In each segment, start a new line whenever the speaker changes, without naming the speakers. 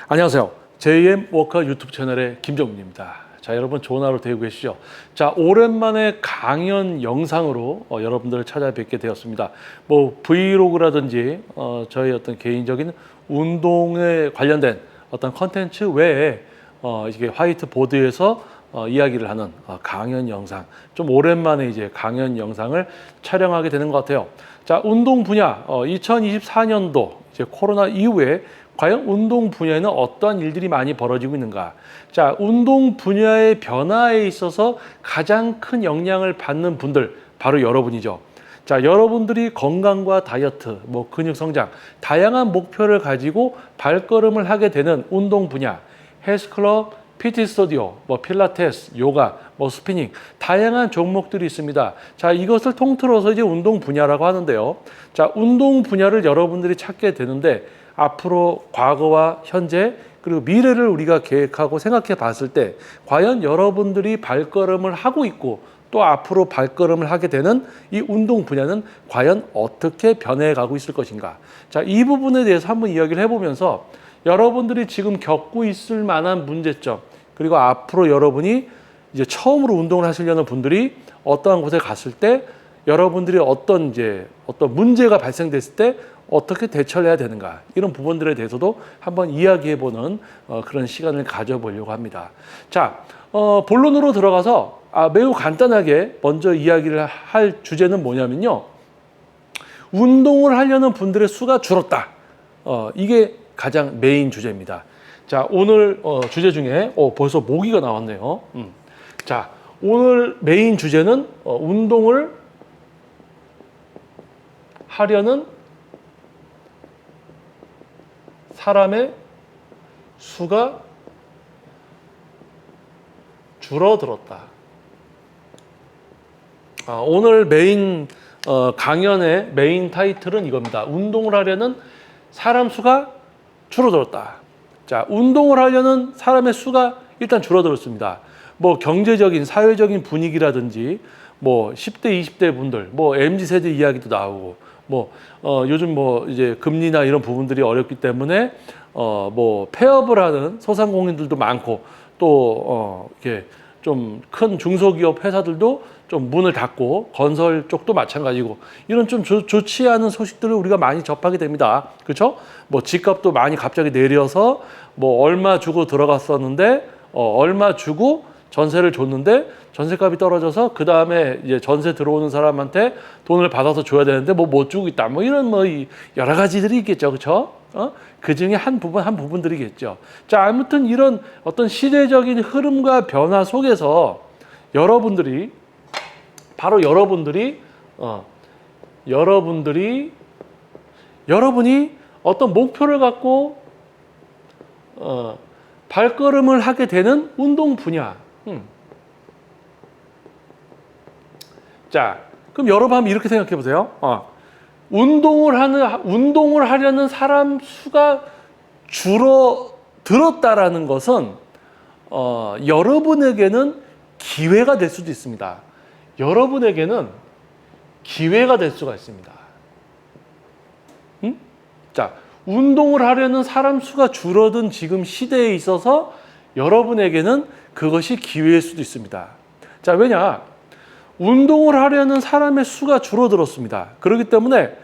안녕하세요. JM 워커 유튜브 채널의 김정민입니다. 자, 여러분 좋은 하루 되고 계시죠? 자, 오랜만에 강연 영상으로 여러분들을 찾아뵙게 되었습니다. 뭐 브이로그라든지 저희 어떤 개인적인 운동에 관련된 어떤 컨텐츠 외에 이게 화이트보드에서 이야기를 하는 강연 영상, 좀 오랜만에 이제 강연 영상을 촬영하게 되는 것 같아요. 자, 운동 분야 2024년도 이제 코로나 이후에 과연 운동 분야에는 어떠한 일들이 많이 벌어지고 있는가? 자, 운동 분야의 변화에 있어서 가장 큰 영향을 받는 분들 바로 여러분이죠. 자, 여러분들이 건강과 다이어트, 뭐 근육 성장, 다양한 목표를 가지고 발걸음을 하게 되는 운동 분야, 헬스클럽, PT 스튜디오, 뭐 필라테스, 요가, 뭐 스피닝, 다양한 종목들이 있습니다. 자, 이것을 통틀어서 이제 운동 분야라고 하는데요. 자, 운동 분야를 여러분들이 찾게 되는데 앞으로 과거와 현재 그리고 미래를 우리가 계획하고 생각해 봤을 때 과연 여러분들이 발걸음을 하고 있고 또 앞으로 발걸음을 하게 되는 이 운동 분야는 과연 어떻게 변해가고 있을 것인가. 자, 이 부분에 대해서 한번 이야기를 해보면서 여러분들이 지금 겪고 있을 만한 문제점 그리고 앞으로 여러분이 이제 처음으로 운동을 하시려는 분들이 어떠한 곳에 갔을 때 여러분들이 어떤 문제가 발생됐을 때 어떻게 대처를 해야 되는가 이런 부분들에 대해서도 한번 이야기해보는 그런 시간을 가져보려고 합니다. 자, 본론으로 들어가서 매우 간단하게 먼저 이야기를 할 주제는 뭐냐면요. 운동을 하려는 분들의 수가 줄었다. 이게 가장 메인 주제입니다. 자, 오늘 주제 중에 벌써 모기가 나왔네요. 자, 오늘 메인 주제는 운동을 하려는 사람의 수가 줄어들었다. 오늘 메인 강연의 메인 타이틀은 이겁니다. 운동을 하려는 사람 수가 줄어들었다. 자, 운동을 하려는 사람의 수가 일단 줄어들었습니다. 뭐 경제적인, 사회적인 분위기라든지 뭐 10대, 20대 분들, 뭐 MZ세대 이야기도 나오고 요즘 이제 금리나 이런 부분들이 어렵기 때문에 뭐 폐업을 하는 소상공인들도 많고 또 이렇게 좀 큰 중소기업 회사들도 좀 문을 닫고 건설 쪽도 마찬가지고 이런 좀 좋지 않은 소식들을 우리가 많이 접하게 됩니다. 그렇죠? 뭐 집값도 많이 갑자기 내려서 뭐 얼마 주고 들어갔었는데 얼마 주고 전세를 줬는데 전세값이 떨어져서 그 다음에 이제 전세 들어오는 사람한테 돈을 받아서 줘야 되는데 못 주고 있다. 뭐 이런 여러 가지들이 있겠죠, 그렇죠? 그 중에 한 부분들이겠죠. 자, 아무튼 이런 어떤 시대적인 흐름과 변화 속에서 여러분이 어떤 목표를 갖고 발걸음을 하게 되는 운동 분야. 자, 그럼 여러분 한번 이렇게 생각해 보세요. 운동을 하려는 사람 수가 줄어들었다라는 것은 여러분에게는 기회가 될 수도 있습니다. 여러분에게는 기회가 될 수가 있습니다. 자, 운동을 하려는 사람 수가 줄어든 지금 시대에 있어서 여러분에게는 그것이 기회일 수도 있습니다. 자, 왜냐? 운동을 하려는 사람의 수가 줄어들었습니다. 그렇기 때문에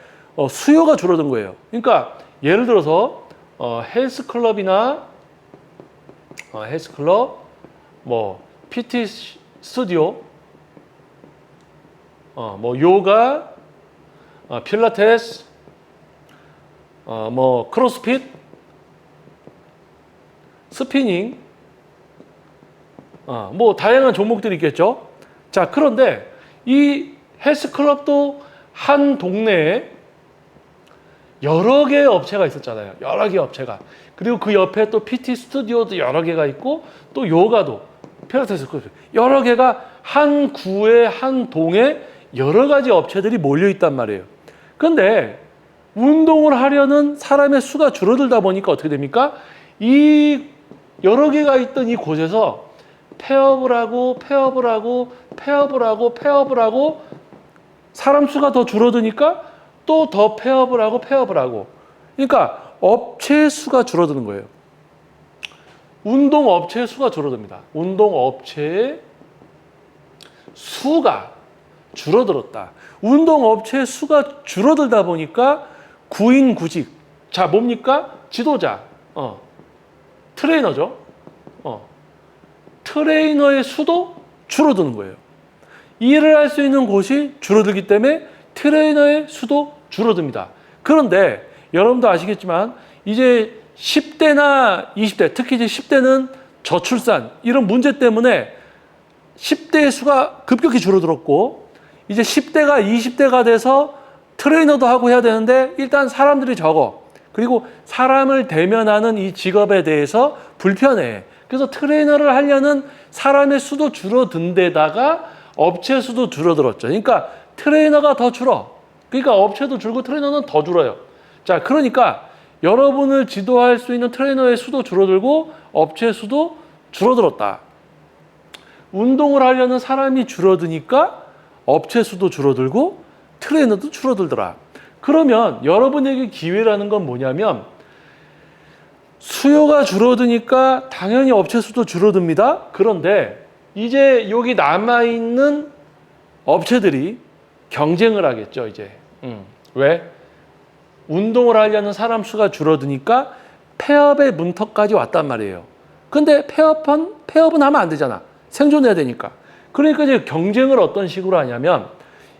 수요가 줄어든 거예요. 그러니까 예를 들어서 헬스클럽, 뭐 PT 스튜디오, 뭐 요가, 필라테스, 뭐 크로스핏, 스피닝, 뭐 다양한 종목들이 있겠죠. 자, 그런데 이 헬스클럽도 한 동네에 여러 개의 업체가 있었잖아요. 여러 개의 업체가. 그리고 그 옆에 또 PT 스튜디오도 여러 개가 있고 또 요가도 필라테스 여러 개가 한 구에 한 동에 여러 가지 업체들이 몰려 있단 말이에요. 그런데 운동을 하려는 사람의 수가 줄어들다 보니까 어떻게 됩니까? 이 여러 개가 있던 이 곳에서 폐업을 하고 사람 수가 더 줄어드니까 또 더 폐업을 하고 그러니까 업체의 수가 줄어드는 거예요. 운동업체의 수가 줄어듭니다. 운동업체의 수가 줄어들었다. 운동업체의 수가 줄어들다 보니까 구인구직. 자, 뭡니까? 지도자. 트레이너죠. 트레이너의 수도 줄어드는 거예요. 일을 할 수 있는 곳이 줄어들기 때문에 트레이너의 수도 줄어듭니다. 그런데 여러분도 아시겠지만 이제 10대나 20대, 특히 이제 10대는 저출산 이런 문제 때문에 10대의 수가 급격히 줄어들었고 이제 10대가 20대가 돼서 트레이너도 하고 해야 되는데 일단 사람들이 적어. 그리고 사람을 대면하는 이 직업에 대해서 불편해. 그래서 트레이너를 하려는 사람의 수도 줄어든 데다가 업체 수도 줄어들었죠. 그러니까 트레이너가 더 줄어. 그러니까 업체도 줄고 트레이너는 더 줄어요. 자, 그러니까 여러분을 지도할 수 있는 트레이너의 수도 줄어들고 업체 수도 줄어들었다. 운동을 하려는 사람이 줄어드니까 업체 수도 줄어들고 트레이너도 줄어들더라. 그러면 여러분에게 기회라는 건 뭐냐면 수요가 줄어드니까 당연히 업체 수도 줄어듭니다. 그런데 이제 여기 남아있는 업체들이 경쟁을 하겠죠, 이제. 왜? 운동을 하려는 사람 수가 줄어드니까 폐업의 문턱까지 왔단 말이에요. 근데 폐업은 하면 안 되잖아. 생존해야 되니까. 그러니까 이제 경쟁을 어떤 식으로 하냐면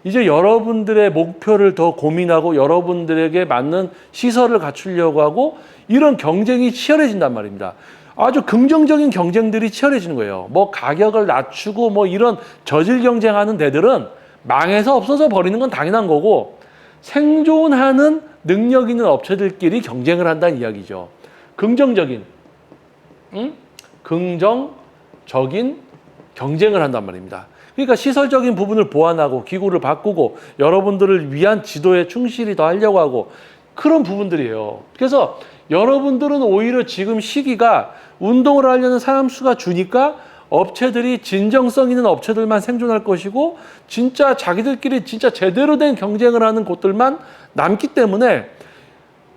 이제 여러분들의 목표를 더 고민하고 여러분들에게 맞는 시설을 갖추려고 하고 이런 경쟁이 치열해진단 말입니다. 아주 긍정적인 경쟁들이 치열해지는 거예요. 뭐 가격을 낮추고 뭐 이런 저질 경쟁하는 데들은 망해서 없어져 버리는 건 당연한 거고 생존하는 능력 있는 업체들끼리 경쟁을 한다는 이야기죠. 긍정적인 경쟁을 한단 말입니다. 그러니까 시설적인 부분을 보완하고 기구를 바꾸고 여러분들을 위한 지도에 충실히 더 하려고 하고 그런 부분들이에요. 그래서 여러분들은 오히려 지금 시기가 운동을 하려는 사람 수가 주니까 업체들이 진정성 있는 업체들만 생존할 것이고 진짜 자기들끼리 진짜 제대로 된 경쟁을 하는 곳들만 남기 때문에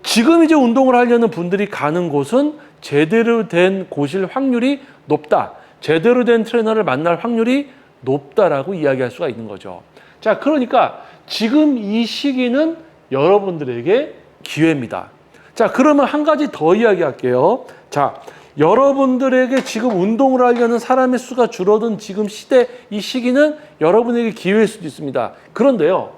지금 이제 운동을 하려는 분들이 가는 곳은 제대로 된 곳일 확률이 높다. 제대로 된 트레이너를 만날 확률이 높다라고 이야기할 수가 있는 거죠. 자, 그러니까 지금 이 시기는 여러분들에게 기회입니다. 자, 그러면 한 가지 더 이야기할게요. 자, 여러분들에게 지금 운동을 하려는 사람의 수가 줄어든 지금 시대, 이 시기는 여러분에게 기회일 수도 있습니다. 그런데요,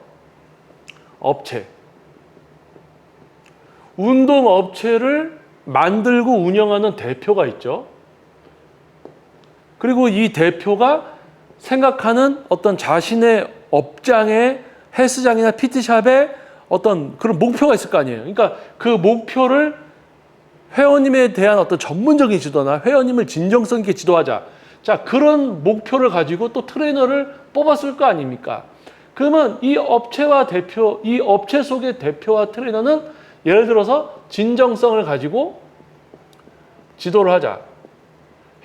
운동업체를 만들고 운영하는 대표가 있죠. 그리고 이 대표가 생각하는 어떤 자신의 업장의 헬스장이나 PT샵에 어떤 그런 목표가 있을 거 아니에요. 그러니까 그 목표를 회원님에 대한 어떤 전문적인 지도나 회원님을 진정성 있게 지도하자. 자, 그런 목표를 가지고 또 트레이너를 뽑았을 거 아닙니까? 그러면 이 업체 속의 대표와 트레이너는 예를 들어서 진정성을 가지고 지도를 하자.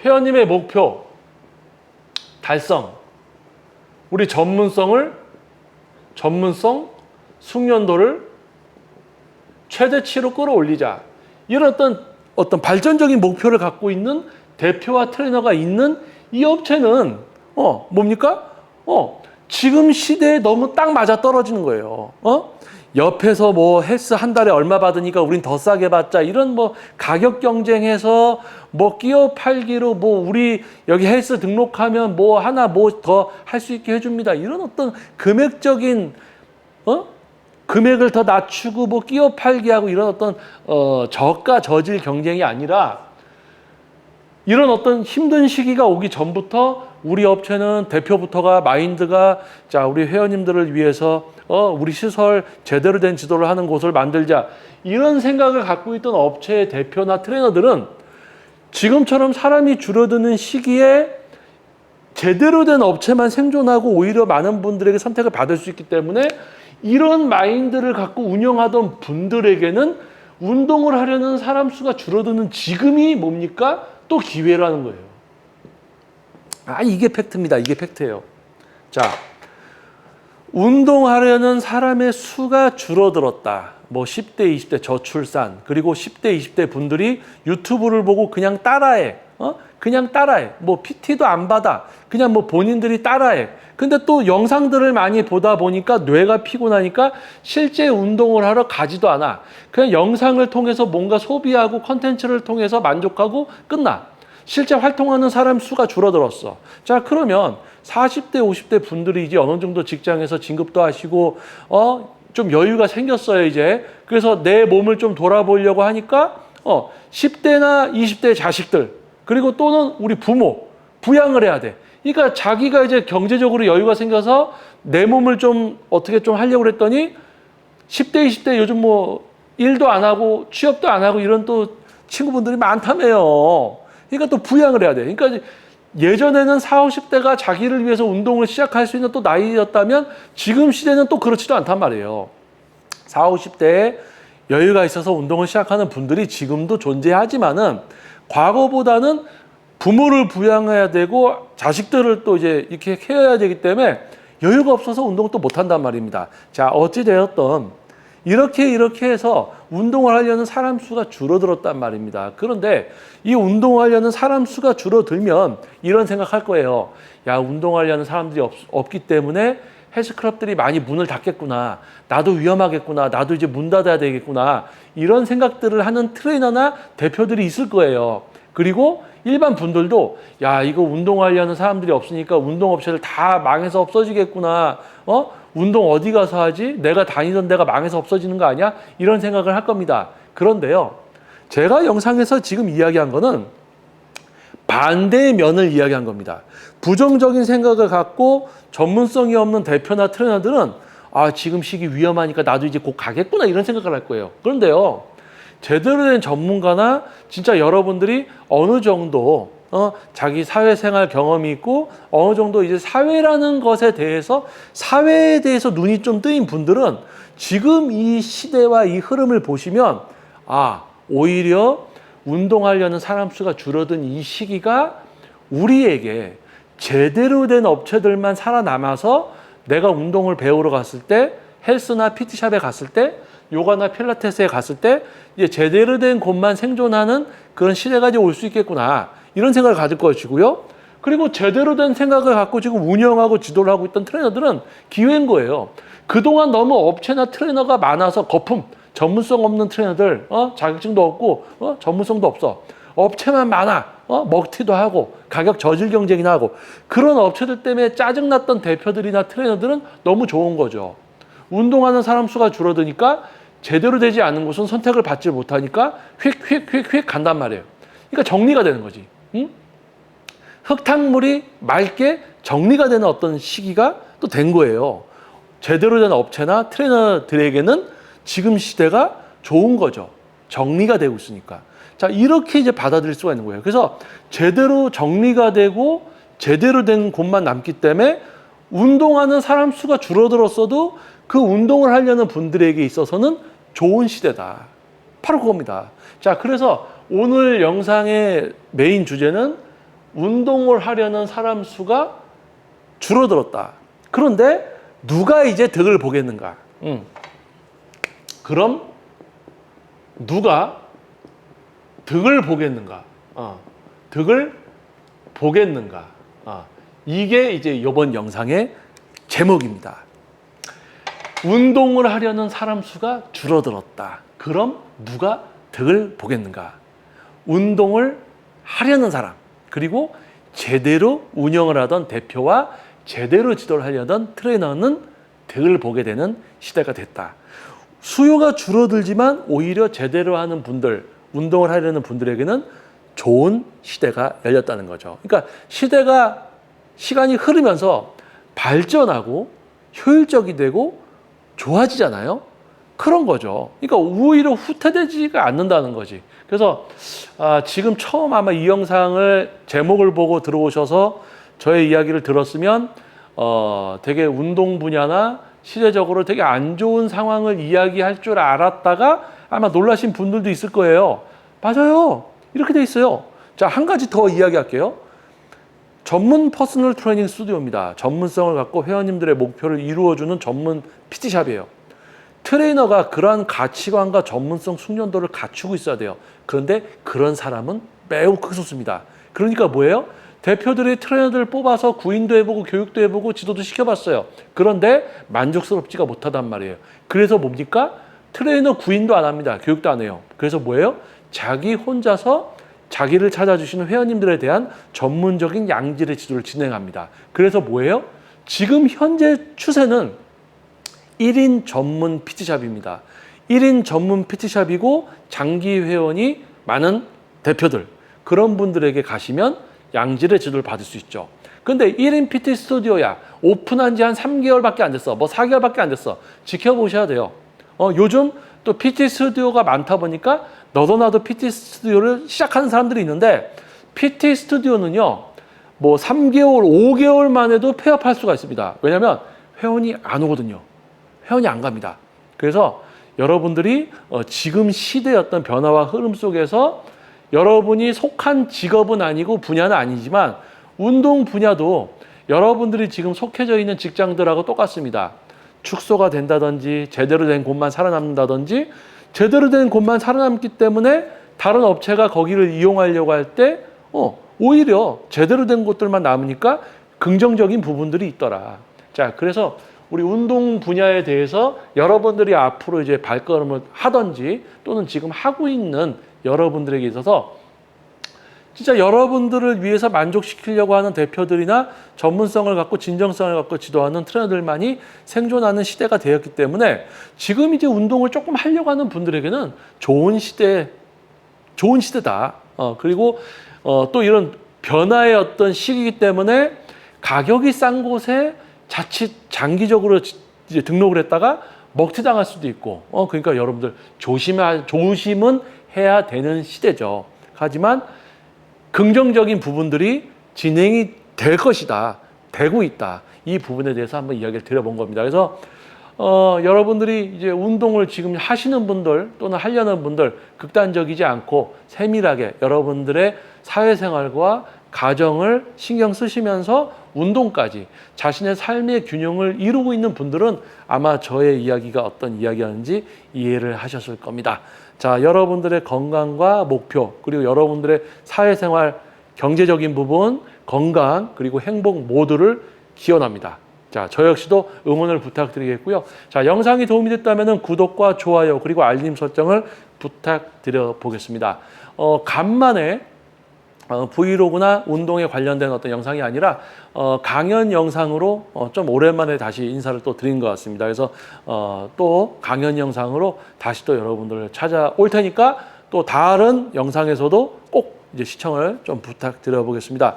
회원님의 목표 달성. 우리 전문성, 숙련도를 최대치로 끌어올리자. 이런 어떤 발전적인 목표를 갖고 있는 대표와 트레이너가 있는 이 업체는 뭡니까? 지금 시대에 너무 딱 맞아 떨어지는 거예요. 옆에서 뭐 헬스 한 달에 얼마 받으니까 우린 더 싸게 받자. 이런 뭐 가격 경쟁해서 뭐 끼어 팔기로 뭐 우리 여기 헬스 등록하면 뭐 하나 뭐 더 할 수 있게 해줍니다. 이런 어떤 금액적인 금액을 더 낮추고 뭐 끼어 팔기 하고 이런 어떤 저가 저질 경쟁이 아니라 이런 어떤 힘든 시기가 오기 전부터 우리 업체는 대표부터가 마인드가 자, 우리 회원님들을 위해서 우리 시설 제대로 된 지도를 하는 곳을 만들자. 이런 생각을 갖고 있던 업체의 대표나 트레이너들은 지금처럼 사람이 줄어드는 시기에 제대로 된 업체만 생존하고 오히려 많은 분들에게 선택을 받을 수 있기 때문에 이런 마인드를 갖고 운영하던 분들에게는 운동을 하려는 사람 수가 줄어드는 지금이 뭡니까? 또 기회라는 거예요. 이게 팩트입니다. 이게 팩트예요. 자, 운동하려는 사람의 수가 줄어들었다. 뭐 10대, 20대 저출산, 그리고 10대, 20대 분들이 유튜브를 보고 그냥 따라해. 그냥 따라해. 뭐 PT도 안 받아. 그냥 뭐 본인들이 따라해. 근데 또 영상들을 많이 보다 보니까 뇌가 피곤하니까 실제 운동을 하러 가지도 않아. 그냥 영상을 통해서 뭔가 소비하고 컨텐츠를 통해서 만족하고 끝나. 실제 활동하는 사람 수가 줄어들었어. 자, 그러면 40대, 50대 분들이 이제 어느 정도 직장에서 진급도 하시고, 좀 여유가 생겼어요, 이제. 그래서 내 몸을 좀 돌아보려고 하니까, 10대나 20대 자식들, 그리고 또는 우리 부모, 부양을 해야 돼. 그러니까 자기가 이제 경제적으로 여유가 생겨서 내 몸을 좀 어떻게 좀 하려고 그랬더니 10대, 20대 요즘 뭐 일도 안 하고 취업도 안 하고 이런 또 친구분들이 많다며요. 그러니까 또 부양을 해야 돼. 그러니까 예전에는 40, 50대가 자기를 위해서 운동을 시작할 수 있는 또 나이였다면 지금 시대는 또 그렇지도 않단 말이에요. 40, 50대에 여유가 있어서 운동을 시작하는 분들이 지금도 존재하지만은 과거보다는 부모를 부양해야 되고 자식들을 또 이제 이렇게 케어해야 되기 때문에 여유가 없어서 운동을 또 못한단 말입니다. 자, 어찌되었던 이렇게 해서 운동을 하려는 사람 수가 줄어들었단 말입니다. 그런데 이 운동하려는 사람 수가 줄어들면 이런 생각할 거예요. 야, 운동하려는 사람들이 없기 때문에 헬스클럽들이 많이 문을 닫겠구나. 나도 위험하겠구나. 나도 이제 문 닫아야 되겠구나. 이런 생각들을 하는 트레이너나 대표들이 있을 거예요. 그리고 일반 분들도 야, 이거 운동하려는 사람들이 없으니까 운동업체를 다 망해서 없어지겠구나. 운동 어디 가서 하지? 내가 다니던 데가 망해서 없어지는 거 아니야? 이런 생각을 할 겁니다. 그런데요, 제가 영상에서 지금 이야기한 거는 반대의 면을 이야기한 겁니다. 부정적인 생각을 갖고 전문성이 없는 대표나 트레이너들은 지금 시기 위험하니까 나도 이제 곧 가겠구나 이런 생각을 할 거예요. 그런데요, 제대로 된 전문가나 진짜 여러분들이 어느 정도 자기 사회생활 경험이 있고 어느 정도 이제 사회라는 것에 대해서 사회에 대해서 눈이 좀 뜨인 분들은 지금 이 시대와 이 흐름을 보시면 오히려 운동하려는 사람 수가 줄어든 이 시기가 우리에게 제대로 된 업체들만 살아남아서 내가 운동을 배우러 갔을 때 헬스나 PT샵에 갔을 때 요가나 필라테스에 갔을 때 이제 제대로 된 곳만 생존하는 그런 시대가 이제 올 수 있겠구나 이런 생각을 가질 것이고요. 그리고 제대로 된 생각을 갖고 지금 운영하고 지도를 하고 있던 트레이너들은 기회인 거예요. 그동안 너무 업체나 트레이너가 많아서 거품, 전문성 없는 트레이너들, 자격증도 없고 전문성도 없어. 업체만 많아. 먹튀도 하고 가격 저질 경쟁이나 하고 그런 업체들 때문에 짜증났던 대표들이나 트레이너들은 너무 좋은 거죠. 운동하는 사람 수가 줄어드니까 제대로 되지 않은 곳은 선택을 받지 못하니까 휙 간단 말이에요. 그러니까 정리가 되는 거지. 응? 흙탕물이 맑게 정리가 되는 어떤 시기가 또 된 거예요. 제대로 된 업체나 트레이너들에게는 지금 시대가 좋은 거죠. 정리가 되고 있으니까. 자, 이렇게 이제 받아들일 수가 있는 거예요. 그래서 제대로 정리가 되고 제대로 된 곳만 남기 때문에 운동하는 사람 수가 줄어들었어도 그 운동을 하려는 분들에게 있어서는 좋은 시대다. 바로 그겁니다. 자, 그래서 오늘 영상의 메인 주제는 운동을 하려는 사람 수가 줄어들었다. 그런데 누가 이제 득을 보겠는가? 그럼 누가 득을 보겠는가? 득을 보겠는가? 이게 이제 이번 영상의 제목입니다. 운동을 하려는 사람 수가 줄어들었다. 그럼 누가 득을 보겠는가? 운동을 하려는 사람, 그리고 제대로 운영을 하던 대표와 제대로 지도를 하려던 트레이너는 득을 보게 되는 시대가 됐다. 수요가 줄어들지만 오히려 제대로 하는 분들, 운동을 하려는 분들에게는 좋은 시대가 열렸다는 거죠. 그러니까 시간이 흐르면서 발전하고 효율적이 되고 좋아지잖아요. 그런 거죠. 그러니까 오히려 후퇴되지가 않는다는 거지. 그래서 지금 처음 아마 이 영상을 제목을 보고 들어오셔서 저의 이야기를 들었으면 되게 운동 분야나 시대적으로 되게 안 좋은 상황을 이야기할 줄 알았다가 아마 놀라신 분들도 있을 거예요. 맞아요. 이렇게 돼 있어요. 자, 한 가지 더 이야기할게요. 전문 퍼스널 트레이닝 스튜디오입니다. 전문성을 갖고 회원님들의 목표를 이루어주는 전문 PT샵이에요. 트레이너가 그러한 가치관과 전문성 숙련도를 갖추고 있어야 돼요. 그런데 그런 사람은 매우 극소수입니다. 그러니까 뭐예요? 대표들이 트레이너들을 뽑아서 구인도 해보고 교육도 해보고 지도도 시켜봤어요. 그런데 만족스럽지가 못하단 말이에요. 그래서 뭡니까? 트레이너 구인도 안 합니다. 교육도 안 해요. 그래서 뭐예요? 자기 혼자서 자기를 찾아주시는 회원님들에 대한 전문적인 양질의 지도를 진행합니다. 그래서 뭐예요? 지금 현재 추세는 1인 전문 PT샵입니다. 1인 전문 PT샵이고 장기 회원이 많은 대표들, 그런 분들에게 가시면 양질의 지도를 받을 수 있죠. 근데 1인 PT 스튜디오야, 오픈한 지 한 3개월밖에 안 됐어. 뭐 4개월밖에 안 됐어. 지켜보셔야 돼요. 요즘 또 PT 스튜디오가 많다 보니까 너도 나도 PT 스튜디오를 시작하는 사람들이 있는데, PT 스튜디오는요, 뭐 3개월, 5개월 만에도 폐업할 수가 있습니다. 왜냐면 회원이 안 오거든요. 회원이 안 갑니다. 그래서 여러분들이 지금 시대의 어떤 변화와 흐름 속에서 여러분이 속한 직업은 아니고 분야는 아니지만 운동 분야도 여러분들이 지금 속해져 있는 직장들하고 똑같습니다. 축소가 된다든지 제대로 된 곳만 살아남는다든지, 제대로 된 곳만 살아남기 때문에 다른 업체가 거기를 이용하려고 할 때 오히려 제대로 된 곳들만 남으니까 긍정적인 부분들이 있더라. 자, 그래서 우리 운동 분야에 대해서 여러분들이 앞으로 이제 발걸음을 하든지 또는 지금 하고 있는 여러분들에게 있어서 진짜 여러분들을 위해서 만족시키려고 하는 대표들이나 전문성을 갖고 진정성을 갖고 지도하는 트레이너들만이 생존하는 시대가 되었기 때문에 지금 이제 운동을 조금 하려고 하는 분들에게는 좋은 시대다. 그리고 또 이런 변화의 어떤 시기이기 때문에 가격이 싼 곳에 자칫 장기적으로 이제 등록을 했다가 먹튀당할 수도 있고, 그러니까 여러분들 조심은 해야 되는 시대죠. 하지만 긍정적인 부분들이 진행이 될 것이다, 되고 있다. 이 부분에 대해서 한번 이야기를 드려본 겁니다. 그래서 여러분들이 이제 운동을 지금 하시는 분들 또는 하려는 분들 극단적이지 않고 세밀하게 여러분들의 사회생활과 가정을 신경 쓰시면서 운동까지 자신의 삶의 균형을 이루고 있는 분들은 아마 저의 이야기가 어떤 이야기였는지 이해를 하셨을 겁니다. 자, 여러분들의 건강과 목표, 그리고 여러분들의 사회생활, 경제적인 부분, 건강, 그리고 행복 모두를 기원합니다. 자, 저 역시도 응원을 부탁드리겠고요. 자, 영상이 도움이 됐다면 구독과 좋아요, 그리고 알림 설정을 부탁드려 보겠습니다. 간만에 브이로그나 운동에 관련된 어떤 영상이 아니라 강연 영상으로 좀 오랜만에 다시 인사를 또 드린 것 같습니다. 그래서 또 강연 영상으로 다시 또 여러분들을 찾아올 테니까 또 다른 영상에서도 꼭 이제 시청을 좀 부탁드려 보겠습니다.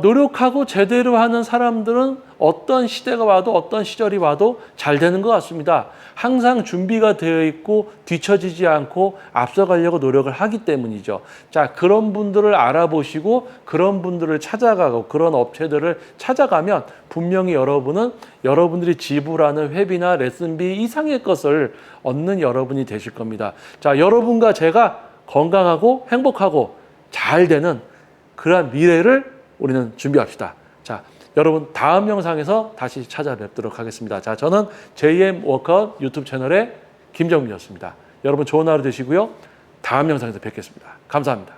노력하고 제대로 하는 사람들은 어떤 시대가 와도 어떤 시절이 와도 잘 되는 것 같습니다. 항상 준비가 되어 있고 뒤처지지 않고 앞서가려고 노력을 하기 때문이죠. 자, 그런 분들을 알아보시고 그런 분들을 찾아가고 그런 업체들을 찾아가면 분명히 여러분은 여러분들이 지불하는 회비나 레슨비 이상의 것을 얻는 여러분이 되실 겁니다. 자, 여러분과 제가 건강하고 행복하고 잘 되는 그러한 미래를 우리는 준비합시다. 자, 여러분 다음 영상에서 다시 찾아뵙도록 하겠습니다. 자, 저는 JM 워커아웃 유튜브 채널의 김정민이었습니다. 여러분 좋은 하루 되시고요. 다음 영상에서 뵙겠습니다. 감사합니다.